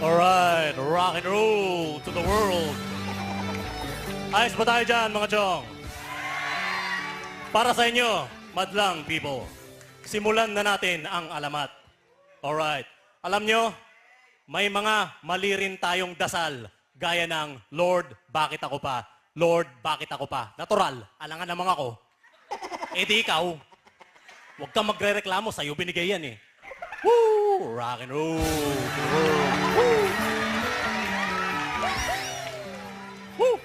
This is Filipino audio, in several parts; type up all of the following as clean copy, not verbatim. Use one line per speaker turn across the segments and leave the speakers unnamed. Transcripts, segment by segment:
Alright, rock and roll to the world. Ayos ba tayo dyan, mga chong? Para sa inyo, madlang people, simulan na natin ang alamat. Alright, alam nyo, may mga mali rin tayong dasal, gaya ng, Lord, bakit ako pa? Lord, bakit ako pa? Natural, alangan naman ako. Eh di ikaw, huwag kang magre-reklamo, sa'yo binigay yan eh. Woo! Rock and roll to the world. Woo! Woo!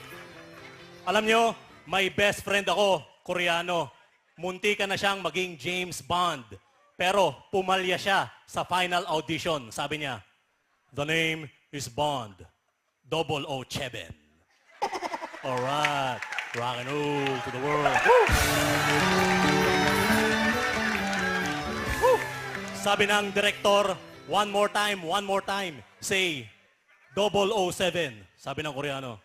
Alam nyo, may best friend ako, Koreano. Munti ka na siyang maging James Bond. Pero pumalya siya sa final audition. Sabi niya, the name is Bond. 007. Alright. Rock and roll to the world. Woo! Woo! Sabi ng director, one more time, say, 007. Sabi ng Koreano,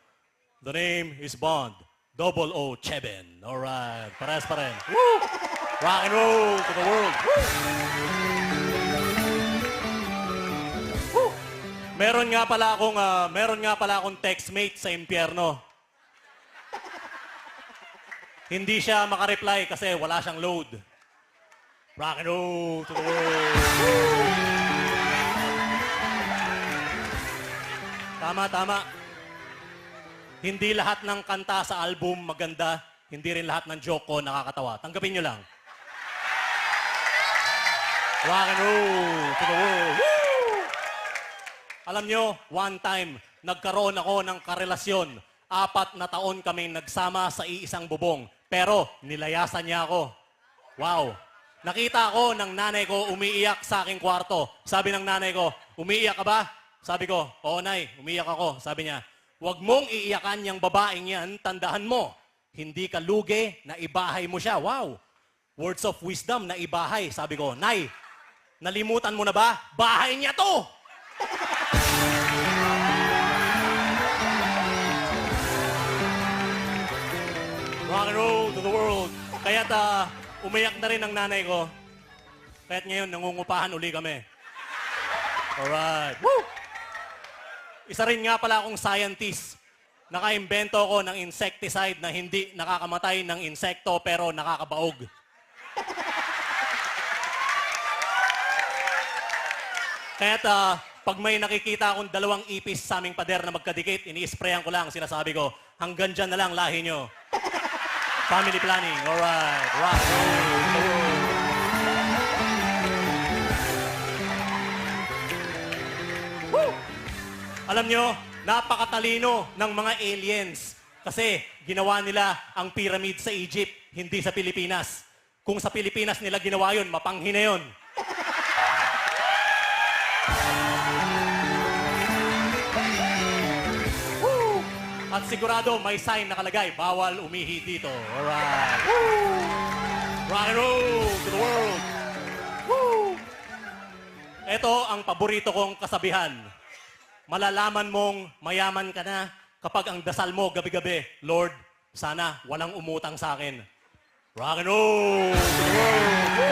the name is Bond, 007. Alright, parehas pa rin. Woo! Rock and roll to the world. Woo! Woo! Meron nga pala akong textmate sa impyerno. Hindi siya makareply kasi wala siyang load. Rock and roll to the world. Woo! Tama. Hindi lahat ng kanta sa album maganda. Hindi rin lahat ng joke ko nakakatawa. Tanggapin nyo lang. Rock and roll to the world. Woo! Alam nyo, one time, nagkaroon ako ng karelasyon. 4 na taon kaming nagsama sa iisang bubong. Pero nilayasan niya ako. Wow! Nakita ko ng nanay ko umiiyak sa aking kwarto. Sabi ng nanay ko, umiiyak ka ba? Sabi ko, oo nay, umiiyak ako. Sabi niya, huwag mong iiyakan yung babaeng yan, tandaan mo. Hindi ka lugi na ibahay mo siya. Wow! Words of wisdom na ibahay. Sabi ko, nay, nalimutan mo na ba? Bahay niya to! Rock and roll to the world. Kaya't umiyak na rin ang nanay ko. Kaya't ngayon, nangungupahan uli kami. Alright. Woo! Isa rin nga pala akong scientist. Nakaimbento ko ng insecticide na hindi nakakamatay ng insekto pero nakakabaog. Kaya't pag may nakikita akong 2 ipis sa aming pader na magkadikit, ini-sprayan ko lang, sinasabi ko, hanggang dyan na lang lahi nyo. Family planning, alright. Rock and roll. Woo! Alam nyo, napakatalino ng mga aliens. Kasi ginawa nila ang pyramid sa Egypt, hindi sa Pilipinas. Kung sa Pilipinas nila ginawa yun, mapanghi na yun. At sigurado may sign nakalagay, bawal umihi dito. Alright. Woo! Rock and roll to the world. Woo! Ito ang paborito kong kasabihan. Malalaman mong mayaman ka na kapag ang dasal mo gabi-gabi, Lord, sana walang umutang sa akin. Rock and roll to the world. Woo!